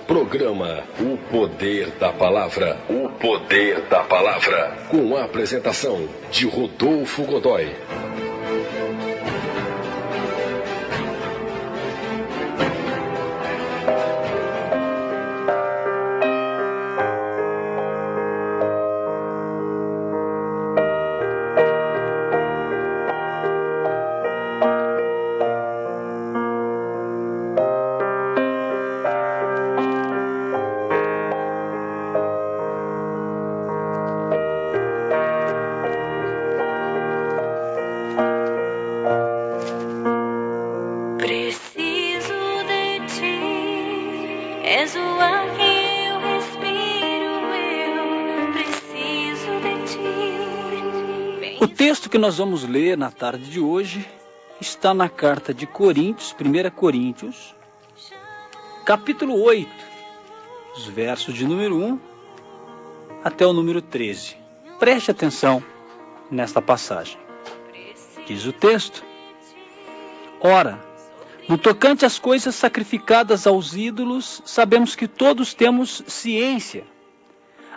Programa O Poder da Palavra. O Poder da Palavra. Com a apresentação de Rodolfo Godoy. O texto que nós vamos ler na tarde de hoje está na carta de Coríntios, 1 Coríntios, capítulo 8, os versos de número 1 até o número 13. Preste atenção nesta passagem. Diz o texto: Ora, no tocante às coisas sacrificadas aos ídolos, sabemos que todos temos ciência.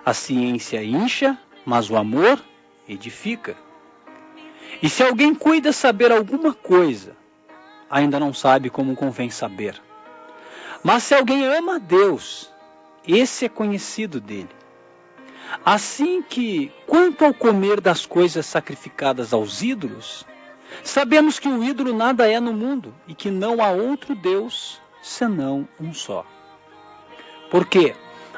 A ciência incha, mas o amor edifica. E se alguém cuida saber alguma coisa, ainda não sabe como convém saber. Mas se alguém ama a Deus, esse é conhecido dele. Assim que, quanto ao comer das coisas sacrificadas aos ídolos, sabemos que o ídolo nada é no mundo e que não há outro Deus senão um só. Porque,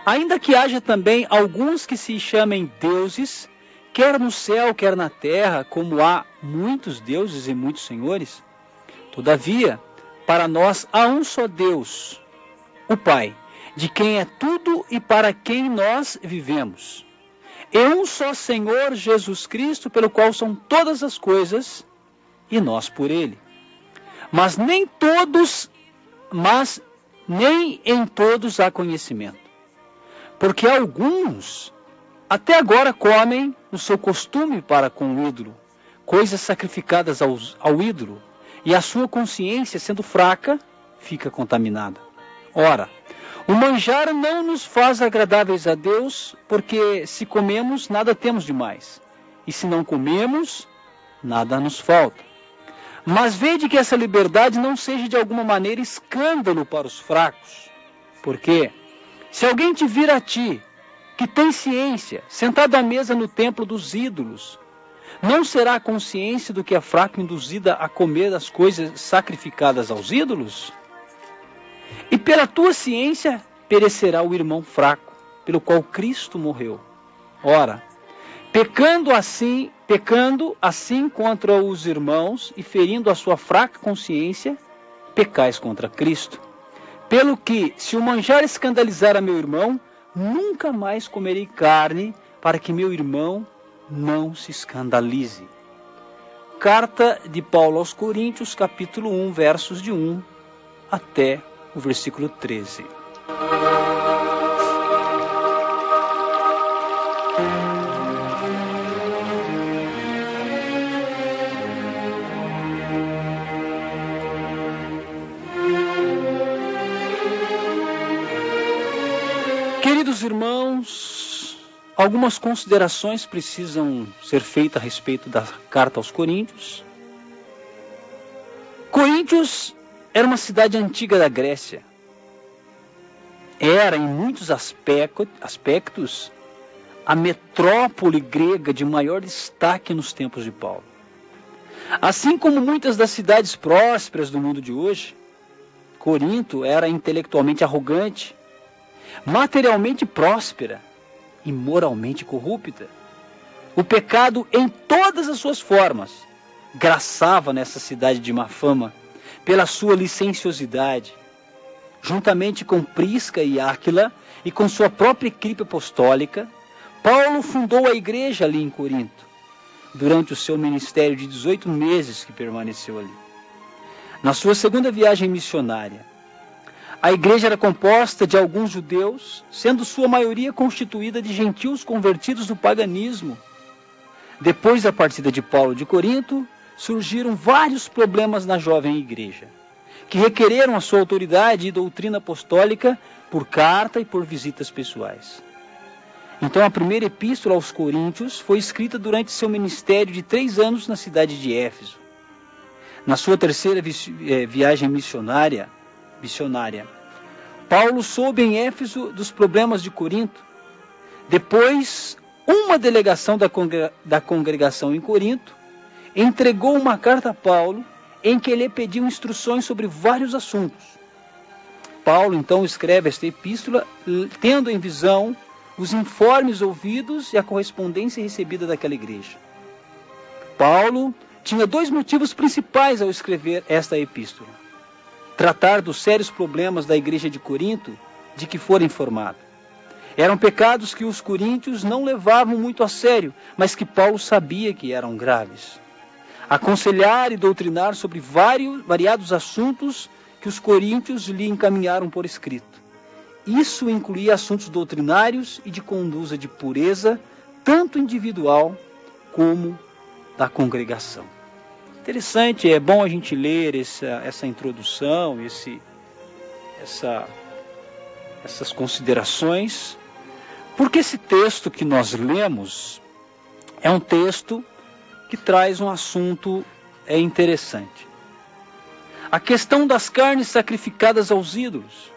ainda que haja também alguns que se chamem deuses, quer no céu, quer na terra, como há muitos deuses e muitos senhores, todavia, para nós há um só Deus, o Pai, de quem é tudo e para quem nós vivemos. E um só Senhor Jesus Cristo, pelo qual são todas as coisas, e nós por Ele. Mas nem em todos há conhecimento. Porque alguns até agora comem no seu costume para com o ídolo, coisas sacrificadas ao ídolo, e a sua consciência, sendo fraca, fica contaminada. Ora, o manjar não nos faz agradáveis a Deus, porque se comemos, nada temos demais, e se não comemos, nada nos falta. Mas vede que essa liberdade não seja de alguma maneira escândalo para os fracos, porque se alguém te vir a ti, que tem ciência, sentado à mesa no templo dos ídolos, não será a consciência do que é fraco induzida a comer as coisas sacrificadas aos ídolos? E pela tua ciência perecerá o irmão fraco, pelo qual Cristo morreu. Ora, pecando assim contra os irmãos e ferindo a sua fraca consciência, pecais contra Cristo. Pelo que, se o manjar escandalizar a meu irmão, nunca mais comerei carne, para que meu irmão não se escandalize. Carta de Paulo aos Coríntios, capítulo 1, versos de 1 até o versículo 13. Queridos irmãos, algumas considerações precisam ser feitas a respeito da carta aos Coríntios. Coríntios era uma cidade antiga da Grécia. Era, em muitos aspectos, a metrópole grega de maior destaque nos tempos de Paulo. Assim como muitas das cidades prósperas do mundo de hoje, Corinto era intelectualmente arrogante, materialmente próspera e moralmente corrupta. O pecado, em todas as suas formas, graçava nessa cidade de má fama pela sua licenciosidade. Juntamente com Prisca e Áquila e com sua própria equipe apostólica, Paulo fundou a igreja ali em Corinto, durante o seu ministério de 18 meses que permaneceu ali. Na sua segunda viagem missionária, a igreja era composta de alguns judeus, sendo sua maioria constituída de gentios convertidos do paganismo. Depois da partida de Paulo de Corinto, surgiram vários problemas na jovem igreja. que requereram a sua autoridade e doutrina apostólica por carta e por visitas pessoais. Então a primeira epístola aos Coríntios foi escrita durante seu ministério de 3 anos na cidade de Éfeso. Na sua terceira viagem missionária, Paulo soube em Éfeso dos problemas de Corinto. Depois, uma delegação da congregação em Corinto entregou uma carta a Paulo em que ele pediu instruções sobre vários assuntos. Paulo então escreve esta epístola tendo em visão os informes ouvidos e a correspondência recebida daquela igreja. Paulo tinha 2 motivos principais ao escrever esta epístola: tratar dos sérios problemas da igreja de Corinto de que fora informado. Eram pecados que os coríntios não levavam muito a sério, mas que Paulo sabia que eram graves. Aconselhar e doutrinar sobre variados assuntos que os coríntios lhe encaminharam por escrito. Isso incluía assuntos doutrinários e de conduta de pureza, tanto individual como da congregação. Interessante, é bom a gente ler essa introdução, essas considerações, porque esse texto que nós lemos é um texto que traz um assunto interessante. A questão das carnes sacrificadas aos ídolos.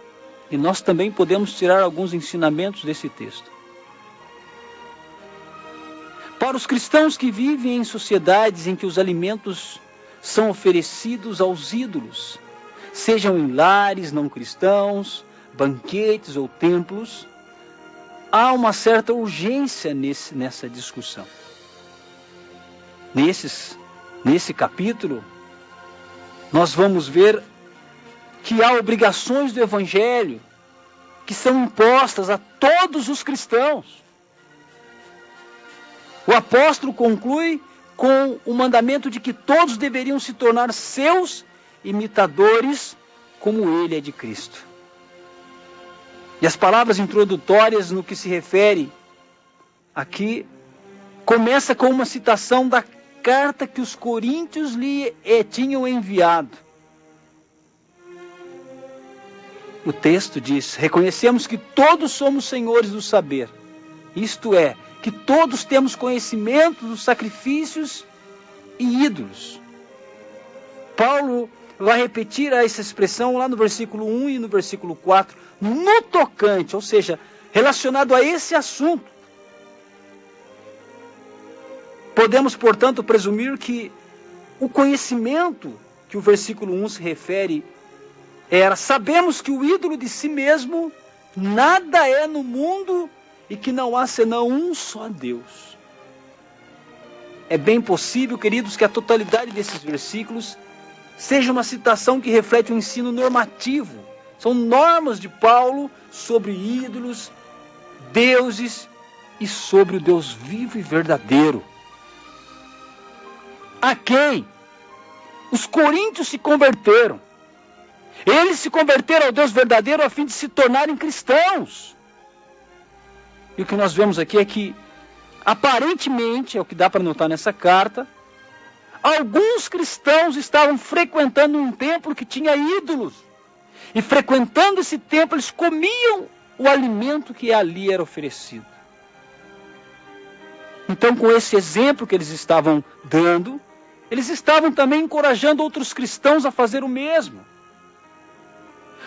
E nós também podemos tirar alguns ensinamentos desse texto. Para os cristãos que vivem em sociedades em que os alimentos são oferecidos aos ídolos, sejam em lares não cristãos, banquetes ou templos, há uma certa urgência nessa discussão. Nesse capítulo, nós vamos ver que há obrigações do Evangelho que são impostas a todos os cristãos. O apóstolo conclui com o mandamento de que todos deveriam se tornar seus imitadores, como ele é de Cristo. E as palavras introdutórias no que se refere aqui começa com uma citação da carta que os coríntios lhe tinham enviado. O texto diz: reconhecemos que todos somos senhores do saber, isto é, que todos temos conhecimento dos sacrifícios e ídolos. Paulo vai repetir essa expressão lá no versículo 1 e no versículo 4, no tocante, ou seja, relacionado a esse assunto. Podemos, portanto, presumir que o conhecimento que o versículo 1 se refere era: sabemos que o ídolo de si mesmo nada é no mundo e que não há senão um só Deus. É bem possível, queridos, que a totalidade desses versículos seja uma citação que reflete um ensino normativo. São normas de Paulo sobre ídolos, deuses e sobre o Deus vivo e verdadeiro. A quem os coríntios se converteram. Eles se converteram ao Deus verdadeiro a fim de se tornarem cristãos. E o que nós vemos aqui é que, aparentemente, é o que dá para notar nessa carta, alguns cristãos estavam frequentando um templo que tinha ídolos. E frequentando esse templo, eles comiam o alimento que ali era oferecido. Então, com esse exemplo que eles estavam dando, eles estavam também encorajando outros cristãos a fazer o mesmo.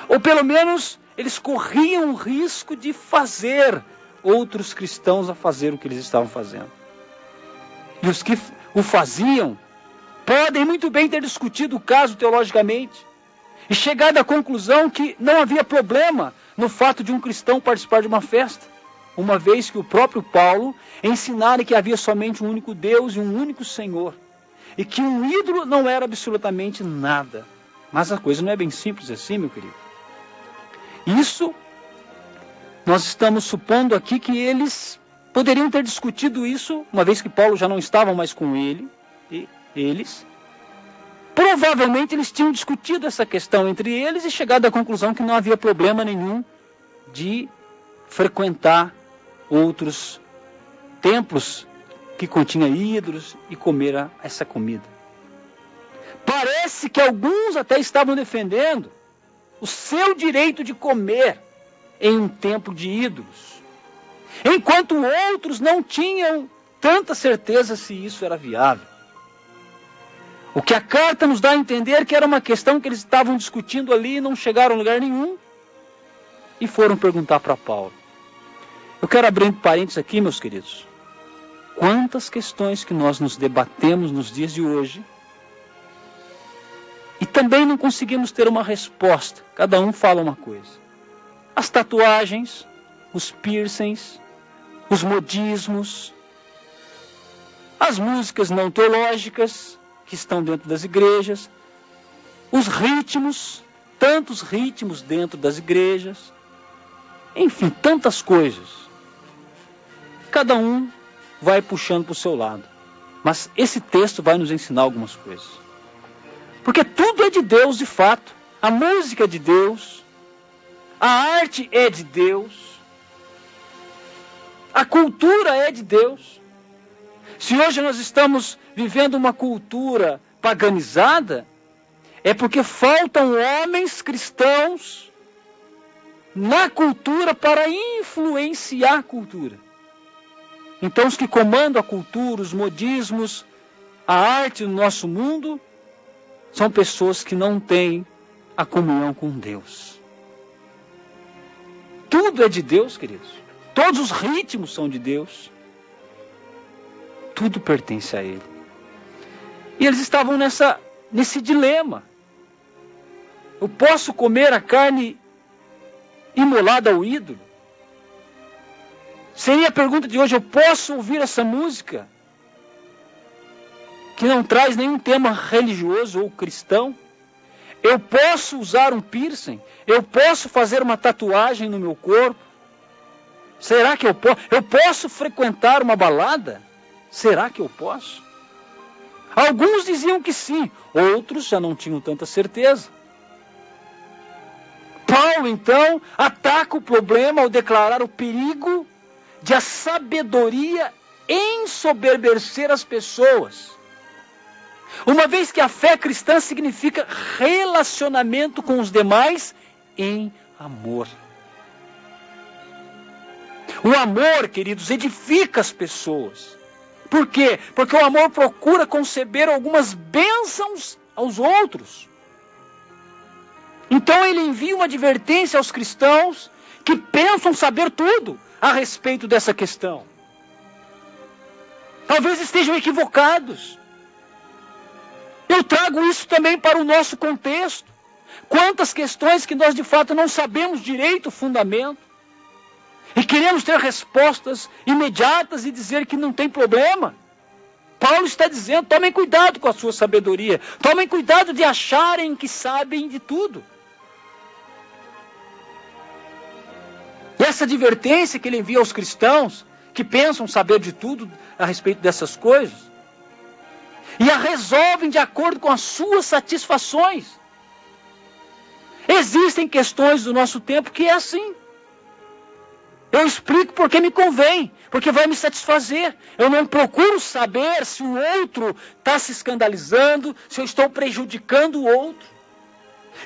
Ou pelo menos, eles corriam o risco de fazer outros cristãos a fazer o que eles estavam fazendo. E os que o faziam podem muito bem ter discutido o caso teologicamente e chegado à conclusão que não havia problema no fato de um cristão participar de uma festa, uma vez que o próprio Paulo ensinara que havia somente um único Deus e um único Senhor, e que um ídolo não era absolutamente nada. Mas a coisa não é bem simples assim, meu querido. Isso, nós estamos supondo aqui que eles poderiam ter discutido isso, uma vez que Paulo já não estava mais com eles. Provavelmente eles tinham discutido essa questão entre eles e chegado à conclusão que não havia problema nenhum de frequentar outros templos que continham ídolos e comer essa comida. Parece que alguns até estavam defendendo o seu direito de comer em um templo de ídolos, enquanto outros não tinham tanta certeza se isso era viável. O que a carta nos dá a entender que era uma questão que eles estavam discutindo ali e não chegaram a lugar nenhum e foram perguntar para Paulo. Eu quero abrir parênteses aqui, meus queridos. Quantas questões que nós nos debatemos nos dias de hoje e também não conseguimos ter uma resposta. Cada um fala uma coisa. As tatuagens, os piercings, os modismos, as músicas não teológicas que estão dentro das igrejas, os ritmos, tantos ritmos dentro das igrejas, enfim, tantas coisas. Cada um vai puxando para o seu lado. Mas esse texto vai nos ensinar algumas coisas. Porque tudo é de Deus de fato. A música é de Deus, a arte é de Deus, a cultura é de Deus. Se hoje nós estamos vivendo uma cultura paganizada, é porque faltam homens cristãos na cultura para influenciar a cultura. Então os que comandam a cultura, os modismos, a arte no nosso mundo, são pessoas que não têm a comunhão com Deus. Tudo é de Deus, queridos. Todos os ritmos são de Deus. Tudo pertence a Ele. E eles estavam nesse dilema. Eu posso comer a carne imolada ao ídolo? Seria a pergunta de hoje: eu posso ouvir essa música que não traz nenhum tema religioso ou cristão? Eu posso usar um piercing? Eu posso fazer uma tatuagem no meu corpo? Será que eu posso? Eu posso frequentar uma balada? Será que eu posso? Alguns diziam que sim, outros já não tinham tanta certeza. Paulo, então, ataca o problema ao declarar o perigo de a sabedoria ensoberbecer as pessoas. Uma vez que a fé cristã significa relacionamento com os demais em amor. O amor, queridos, edifica as pessoas. Por quê? Porque o amor procura conceber algumas bênçãos aos outros. Então ele envia uma advertência aos cristãos que pensam saber tudo a respeito dessa questão. Talvez estejam equivocados. Eu trago isso também para o nosso contexto. Quantas questões que nós de fato não sabemos direito o fundamento. E queremos ter respostas imediatas e dizer que não tem problema. Paulo está dizendo: tomem cuidado com a sua sabedoria. Tomem cuidado de acharem que sabem de tudo. E essa advertência que ele envia aos cristãos que pensam saber de tudo a respeito dessas coisas e a resolvem de acordo com as suas satisfações. Existem questões do nosso tempo que é assim. Eu explico porque me convém, porque vai me satisfazer. Eu não procuro saber se o outro está se escandalizando, se eu estou prejudicando o outro.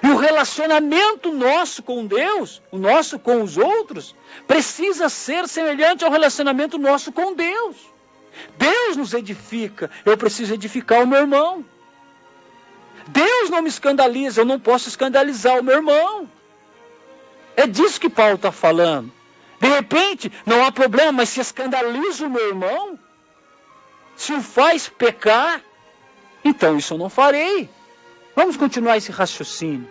E o relacionamento nosso com Deus, o nosso com os outros, precisa ser semelhante ao relacionamento nosso com Deus. Deus nos edifica, eu preciso edificar o meu irmão. Deus não me escandaliza, eu não posso escandalizar o meu irmão. É disso que Paulo está falando. De repente, não há problema, mas se escandaliza o meu irmão, se o faz pecar, então isso eu não farei. Vamos continuar esse raciocínio.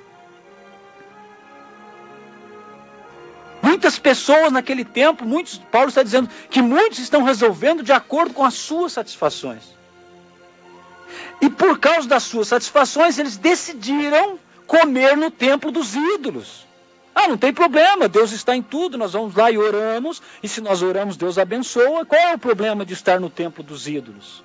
Muitas pessoas naquele tempo, Paulo está dizendo que muitos estão resolvendo de acordo com as suas satisfações. E por causa das suas satisfações, eles decidiram comer no templo dos ídolos. Ah, não tem problema, Deus está em tudo, nós vamos lá e oramos, e se nós oramos, Deus abençoa. Qual é o problema de estar no templo dos ídolos?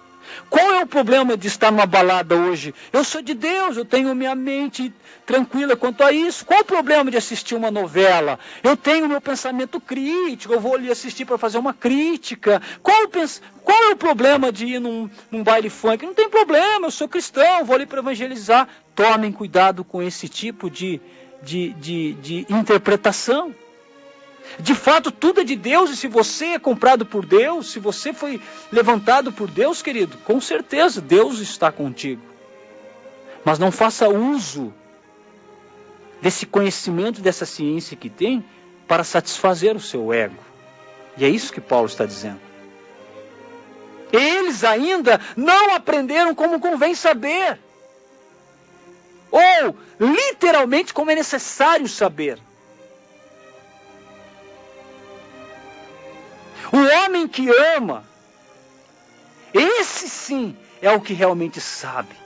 Qual é o problema de estar numa balada hoje? Eu sou de Deus, eu tenho minha mente tranquila quanto a isso. Qual o problema de assistir uma novela? Eu tenho meu pensamento crítico, eu vou ali assistir para fazer uma crítica. Qual é o problema de ir num baile funk? Não tem problema, eu sou cristão, vou ali para evangelizar. Tomem cuidado com esse tipo de interpretação. De fato, tudo é de Deus, e se você é comprado por Deus, se você foi levantado por Deus, querido, com certeza Deus está contigo. Mas não faça uso desse conhecimento, dessa ciência que tem, para satisfazer o seu ego. E é isso que Paulo está dizendo. Eles ainda não aprenderam como convém saber. Ou, literalmente, como é necessário saber. O homem que ama, esse sim é o que realmente sabe.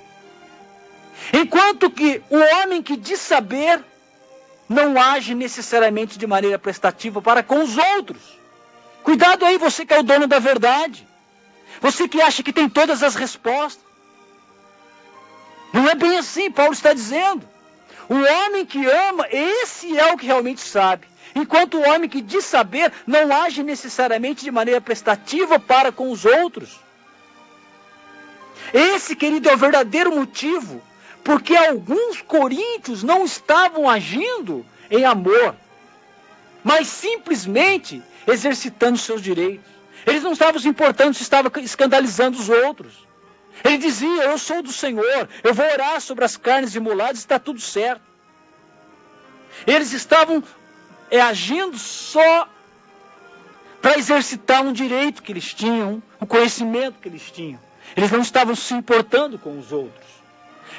Enquanto que o homem que diz saber, não age necessariamente de maneira prestativa para com os outros. Cuidado aí, você que é o dono da verdade. Você que acha que tem todas as respostas. Não é bem assim, Paulo está dizendo. O homem que ama, esse é o que realmente sabe. Enquanto o homem que diz saber não age necessariamente de maneira prestativa para com os outros. Esse, querido, é o verdadeiro motivo porque alguns coríntios não estavam agindo em amor, mas simplesmente exercitando seus direitos. Eles não estavam se importando se estavam escandalizando os outros. Ele dizia, eu sou do Senhor, eu vou orar sobre as carnes imoladas, está tudo certo. Eles estavam agindo só para exercitar um direito que eles tinham, um conhecimento que eles tinham. Eles não estavam se importando com os outros.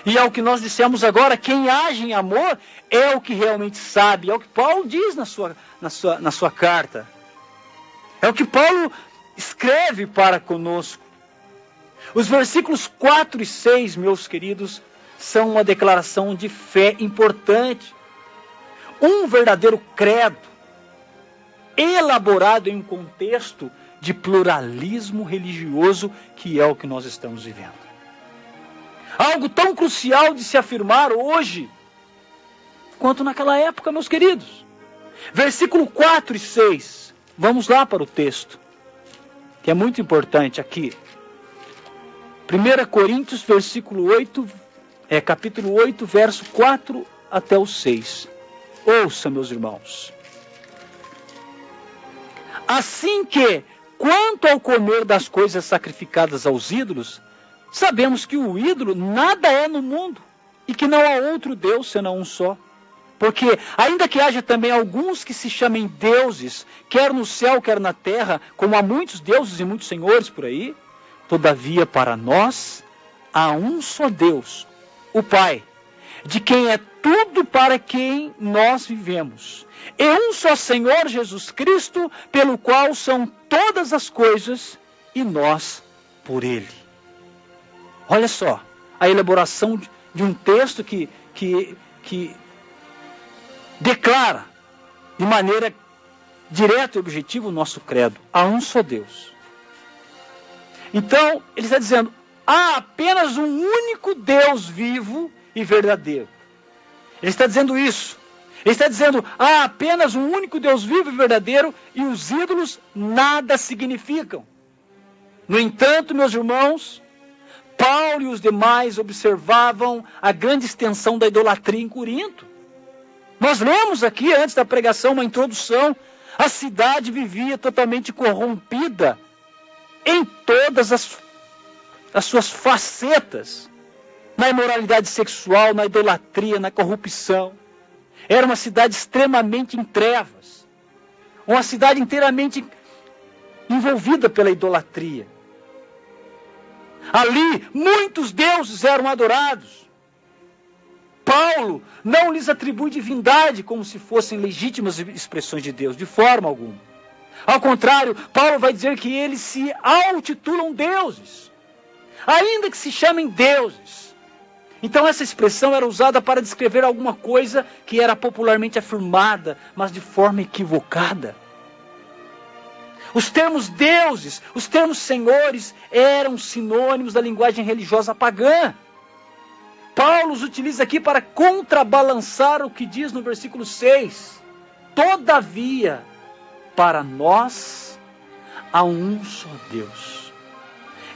E é o que nós dissemos agora, quem age em amor é o que realmente sabe. É o que Paulo diz na sua carta. É o que Paulo escreve para conosco. Os versículos 4 e 6, meus queridos, são uma declaração de fé importante. Um verdadeiro credo, elaborado em um contexto de pluralismo religioso, que é o que nós estamos vivendo. Algo tão crucial de se afirmar hoje, quanto naquela época, meus queridos. Versículo 4 e 6, vamos lá para o texto, que é muito importante aqui. 1 Coríntios, capítulo 8, verso 4 até o 6. Ouça, meus irmãos. Assim que, quanto ao comer das coisas sacrificadas aos ídolos, sabemos que o ídolo nada é no mundo, e que não há outro Deus senão um só. Porque, ainda que haja também alguns que se chamem deuses, quer no céu, quer na terra, como há muitos deuses e muitos senhores por aí, todavia para nós há um só Deus, o Pai, de quem é tudo, para quem nós vivemos. E um só Senhor Jesus Cristo, pelo qual são todas as coisas, e nós por Ele. Olha só, a elaboração de um texto que declara de maneira direta e objetiva o nosso credo. Há um só Deus. Então, ele está dizendo, há apenas um único Deus vivo e verdadeiro. Ele está dizendo isso. Ele está dizendo, há apenas um único Deus vivo e verdadeiro, e os ídolos nada significam. No entanto, meus irmãos, Paulo e os demais observavam a grande extensão da idolatria em Corinto. Nós lemos aqui, antes da pregação, uma introdução. A cidade vivia totalmente corrompida em todas as suas facetas. Na imoralidade sexual, na idolatria, na corrupção. Era uma cidade extremamente em trevas. Uma cidade inteiramente envolvida pela idolatria. Ali, muitos deuses eram adorados. Paulo não lhes atribui divindade como se fossem legítimas expressões de Deus, de forma alguma. Ao contrário, Paulo vai dizer que eles se autitulam deuses, ainda que se chamem deuses. Então essa expressão era usada para descrever alguma coisa que era popularmente afirmada, mas de forma equivocada. Os termos deuses, os termos senhores eram sinônimos da linguagem religiosa pagã. Paulo os utiliza aqui para contrabalançar o que diz no versículo 6. Todavia, para nós há um só Deus.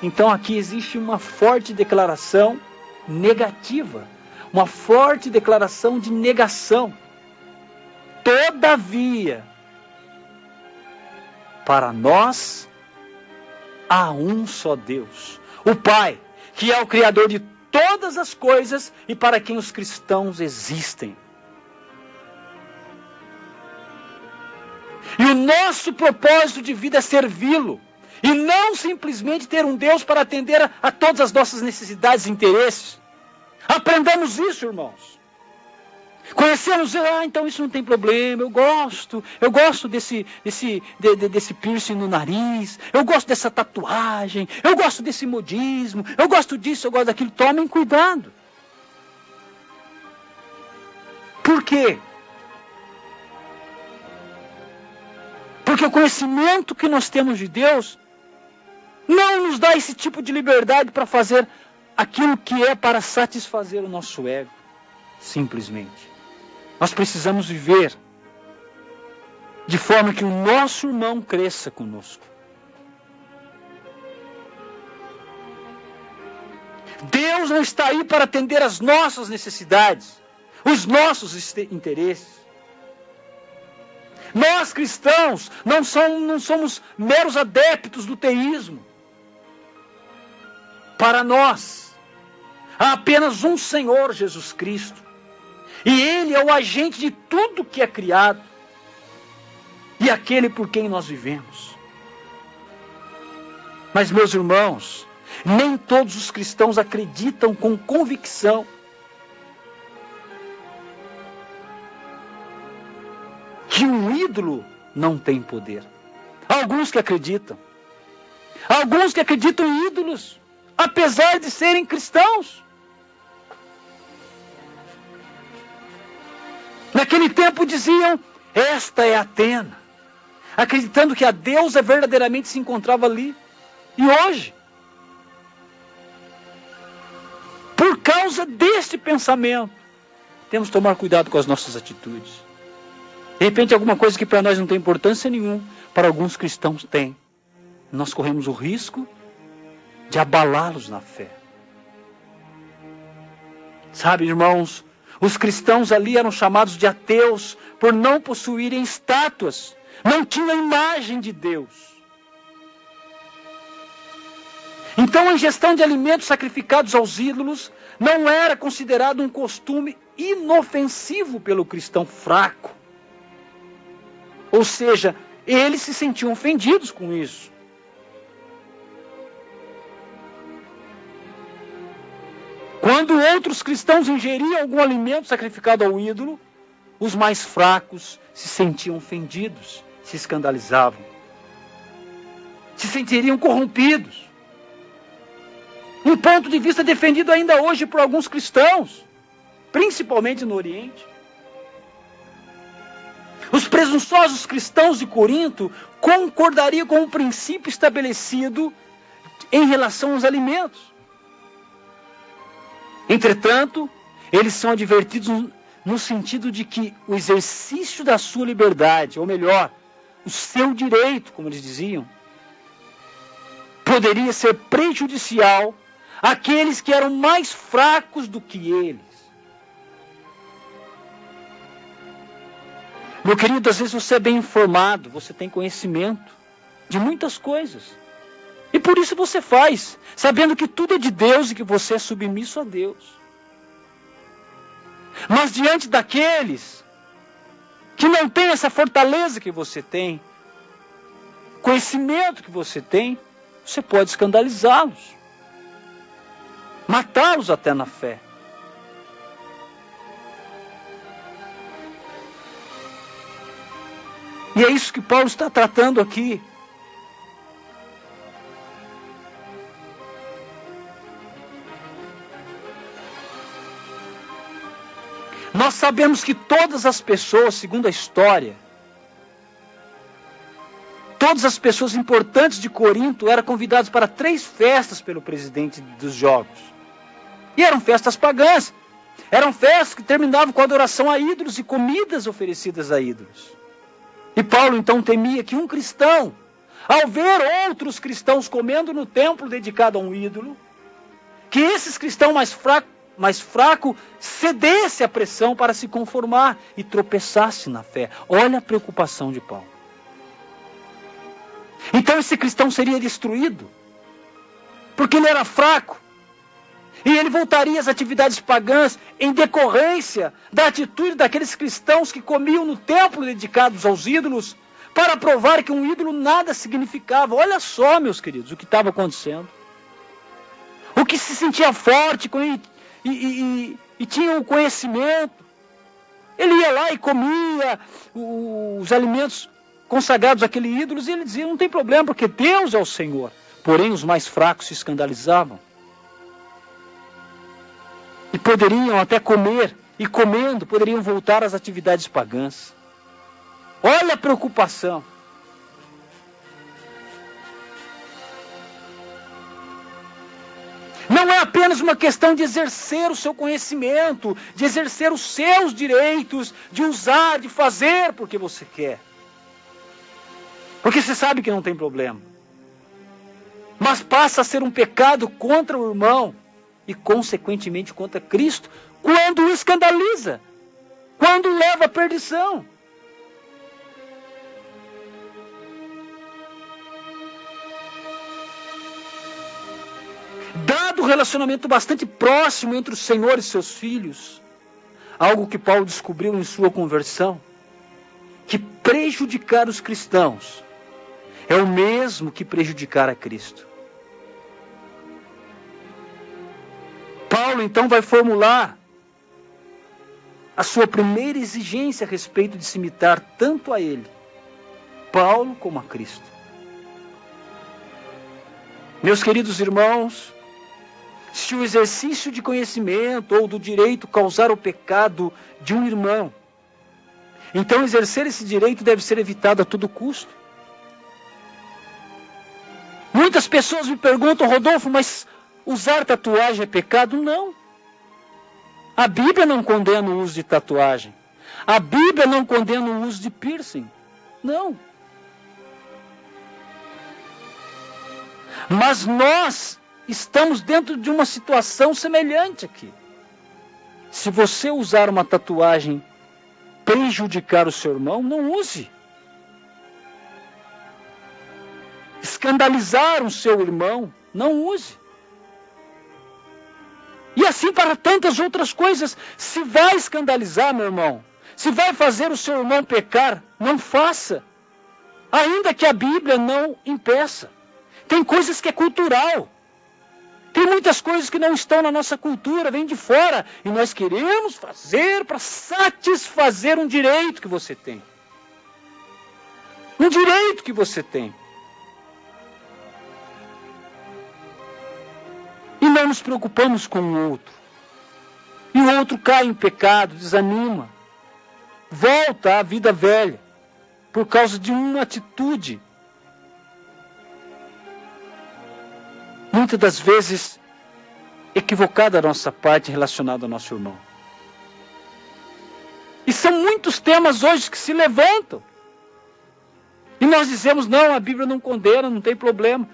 Então aqui existe uma forte declaração negativa, uma forte declaração de negação. Todavia, para nós há um só Deus, o Pai, que é o Criador de todas as coisas e para quem os cristãos existem. E o nosso propósito de vida é servi-lo, e não simplesmente ter um Deus para atender a todas as nossas necessidades e interesses. Aprendamos isso, irmãos. Conhecemos, então isso não tem problema, eu gosto desse piercing no nariz, eu gosto dessa tatuagem, eu gosto desse modismo, eu gosto disso, eu gosto daquilo. Tomem cuidado. Por quê? Porque o conhecimento que nós temos de Deus não nos dá esse tipo de liberdade para fazer aquilo que é para satisfazer o nosso ego, simplesmente. Nós precisamos viver de forma que o nosso irmão cresça conosco. Deus não está aí para atender as nossas necessidades, os nossos interesses. Nós cristãos não somos meros adeptos do teísmo. Para nós, há apenas um Senhor, Jesus Cristo. E Ele é o agente de tudo que é criado. E aquele por quem nós vivemos. Mas, meus irmãos, nem todos os cristãos acreditam com convicção que um ídolo não tem poder. Alguns que acreditam. Alguns que acreditam em ídolos, apesar de serem cristãos. Naquele tempo diziam, esta é Atena, acreditando que a deusa verdadeiramente se encontrava ali. E hoje, por causa deste pensamento, temos que tomar cuidado com as nossas atitudes. De repente, alguma coisa que para nós não tem importância nenhuma, para alguns cristãos tem. Nós corremos o risco de abalá-los na fé. Sabe, irmãos, os cristãos ali eram chamados de ateus por não possuírem estátuas. Não tinham a imagem de Deus. Então a ingestão de alimentos sacrificados aos ídolos não era considerado um costume inofensivo pelo cristão fraco. Ou seja, eles se sentiam ofendidos com isso. Quando outros cristãos ingeriam algum alimento sacrificado ao ídolo, os mais fracos se sentiam ofendidos, se escandalizavam, se sentiriam corrompidos. Um ponto de vista defendido ainda hoje por alguns cristãos, principalmente no Oriente. Os presunçosos cristãos de Corinto concordariam com o princípio estabelecido em relação aos alimentos. Entretanto, eles são advertidos no sentido de que o exercício da sua liberdade, ou melhor, o seu direito, como eles diziam, poderia ser prejudicial àqueles que eram mais fracos do que eles. Meu querido, às vezes você é bem informado, você tem conhecimento de muitas coisas. E por isso você faz, sabendo que tudo é de Deus e que você é submisso a Deus. Mas diante daqueles que não têm essa fortaleza que você tem, conhecimento que você tem, você pode escandalizá-los, matá-los até na fé. E é isso que Paulo está tratando aqui. Nós sabemos que todas as pessoas, segundo a história, todas as pessoas importantes de Corinto eram convidadas para 3 festas pelo presidente dos jogos. E eram festas pagãs. Eram festas que terminavam com adoração a ídolos e comidas oferecidas a ídolos. E Paulo então temia que um cristão, ao ver outros cristãos comendo no templo dedicado a um ídolo, que esses cristãos mais fracos cedesse à pressão para se conformar e tropeçasse na fé. Olha a preocupação de Paulo. Então esse cristão seria destruído, porque ele era fraco, e ele voltaria às atividades pagãs em decorrência da atitude daqueles cristãos que comiam no templo dedicados aos ídolos, para provar que um ídolo nada significava. Olha só, meus queridos, o que estava acontecendo. O que se sentia forte e tinha o conhecimento, ele ia lá e comia os alimentos consagrados àquele ídolo, e ele dizia, não tem problema, porque Deus é o Senhor. Porém, os mais fracos se escandalizavam. E poderiam até comer, e comendo, poderiam voltar às atividades pagãs. Olha a preocupação. Não é apenas uma questão de exercer o seu conhecimento, de exercer os seus direitos, de usar, de fazer porque você quer. Porque você sabe que não tem problema. Mas passa a ser um pecado contra o irmão e, consequentemente, contra Cristo, quando o escandaliza, quando o leva à perdição. Dado o relacionamento bastante próximo entre o Senhor e seus filhos, algo que Paulo descobriu em sua conversão, que prejudicar os cristãos é o mesmo que prejudicar a Cristo. Paulo então vai formular a sua primeira exigência a respeito de se imitar tanto a ele, Paulo, como a Cristo. Meus queridos irmãos, se o exercício de conhecimento ou do direito causar o pecado de um irmão, então exercer esse direito deve ser evitado a todo custo. Muitas pessoas me perguntam, Rodolfo, mas usar tatuagem é pecado? Não. A Bíblia não condena o uso de tatuagem. A Bíblia não condena o uso de piercing. Não. Mas nós estamos dentro de uma situação semelhante aqui. Se você usar uma tatuagem prejudicar o seu irmão, não use. Escandalizar o seu irmão, não use. E assim para tantas outras coisas. Se vai escandalizar, meu irmão, se vai fazer o seu irmão pecar, não faça. Ainda que a Bíblia não impeça. Tem coisas que é cultural. Tem muitas coisas que não estão na nossa cultura, vêm de fora. E nós queremos fazer para satisfazer um direito que você tem. Um direito que você tem. E não nos preocupamos com o outro. E o outro cai em pecado, desanima. Volta à vida velha. Por causa de uma atitude. Muitas das vezes equivocada da nossa parte relacionada ao nosso irmão. E são muitos temas hoje que se levantam. E nós dizemos, não, a Bíblia não condena, não tem problema.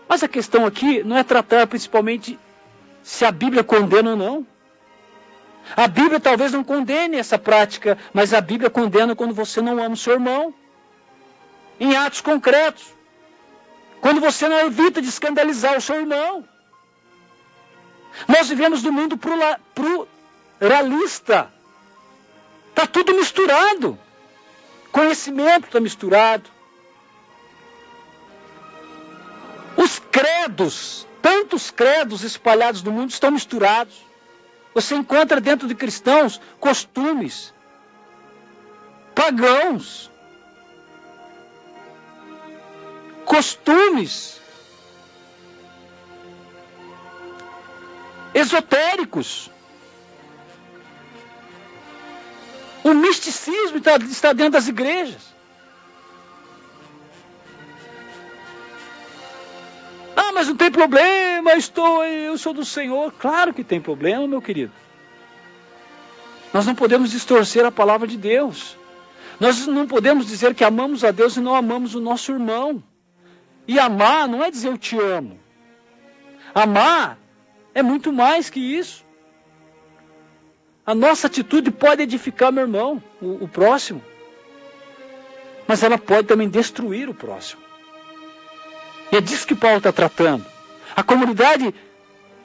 Mas a questão aqui não é tratar principalmente se a Bíblia condena ou não. A Bíblia talvez não condene essa prática, mas a Bíblia condena quando você não ama o seu irmão. Em atos concretos. Quando você não evita de escandalizar o seu irmão. Nós vivemos num mundo pluralista. Está tudo misturado. Conhecimento está misturado. Os credos, tantos credos espalhados no mundo estão misturados. Você encontra dentro de cristãos costumes pagãos, costumes esotéricos. O misticismo está dentro das igrejas. mas não tem problema, eu sou do Senhor. Claro que tem problema, meu querido. Nós não podemos distorcer a palavra de Deus. Nós não podemos dizer que amamos a Deus e não amamos o nosso irmão. E amar não é dizer eu te amo. Amar é muito mais que isso. A nossa atitude pode edificar meu irmão, o próximo. Mas ela pode também destruir o próximo. E é disso que Paulo está tratando. A comunidade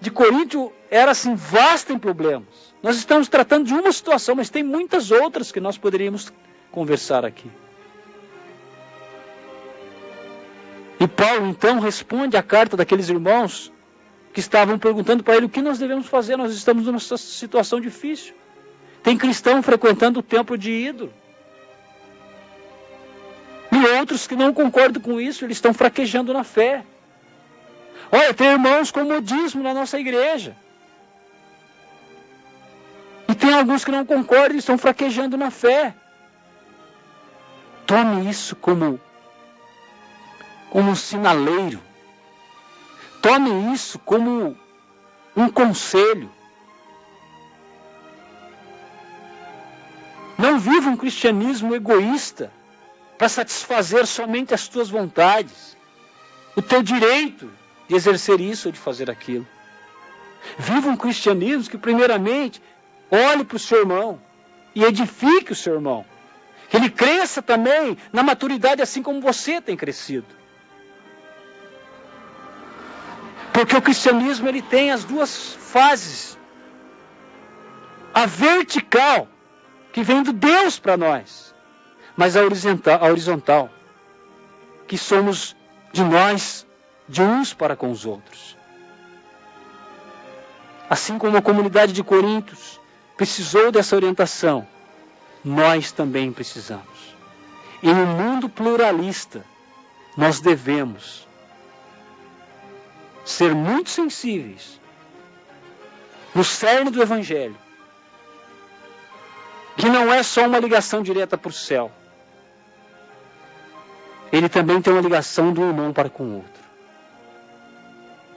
de Corinto era assim vasta em problemas. Nós estamos tratando de uma situação, mas tem muitas outras que nós poderíamos conversar aqui. E Paulo então responde à carta daqueles irmãos que estavam perguntando para ele o que nós devemos fazer. Nós estamos numa situação difícil. Tem cristão frequentando o templo de ídolo. E outros que não concordam com isso, eles estão fraquejando na fé. Olha, tem irmãos com modismo na nossa igreja. E tem alguns que não concordam e estão fraquejando na fé. Tome isso como um sinaleiro. Tome isso como um conselho. Não viva um cristianismo egoísta para satisfazer somente as tuas vontades, o teu direito de exercer isso ou de fazer aquilo. Viva um cristianismo que primeiramente olhe para o seu irmão e edifique o seu irmão. Que ele cresça também na maturidade assim como você tem crescido. Porque o cristianismo ele tem as duas fases. A vertical, que vem do Deus para nós. Mas a horizontal, que somos de nós, de uns para com os outros. Assim como a comunidade de Corintos precisou dessa orientação, nós também precisamos. Em um mundo pluralista, nós devemos ser muito sensíveis no cerne do Evangelho, que não é só uma ligação direta para o céu. Ele também tem uma ligação do irmão para com o outro.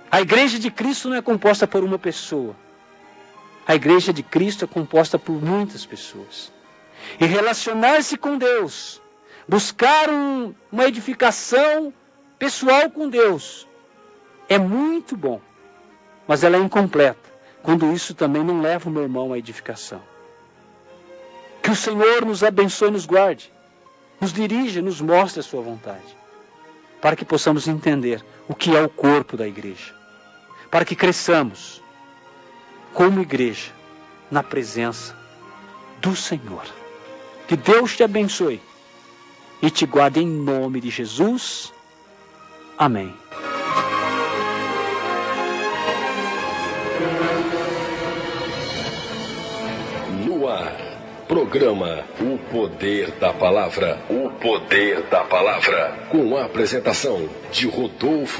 A igreja de Cristo não é composta por uma pessoa. A igreja de Cristo é composta por muitas pessoas. E relacionar-se com Deus, buscar uma edificação pessoal com Deus, é muito bom. Mas ela é incompleta quando isso também não leva o meu irmão à edificação. Que o Senhor nos abençoe e nos guarde. Nos dirija, nos mostre a sua vontade. Para que possamos entender o que é o corpo da igreja. Para que cresçamos como igreja na presença do Senhor. Que Deus te abençoe e te guarde em nome de Jesus. Amém. No ar, programa O Poder da Palavra. O Poder da Palavra. Com a apresentação de Rodolfo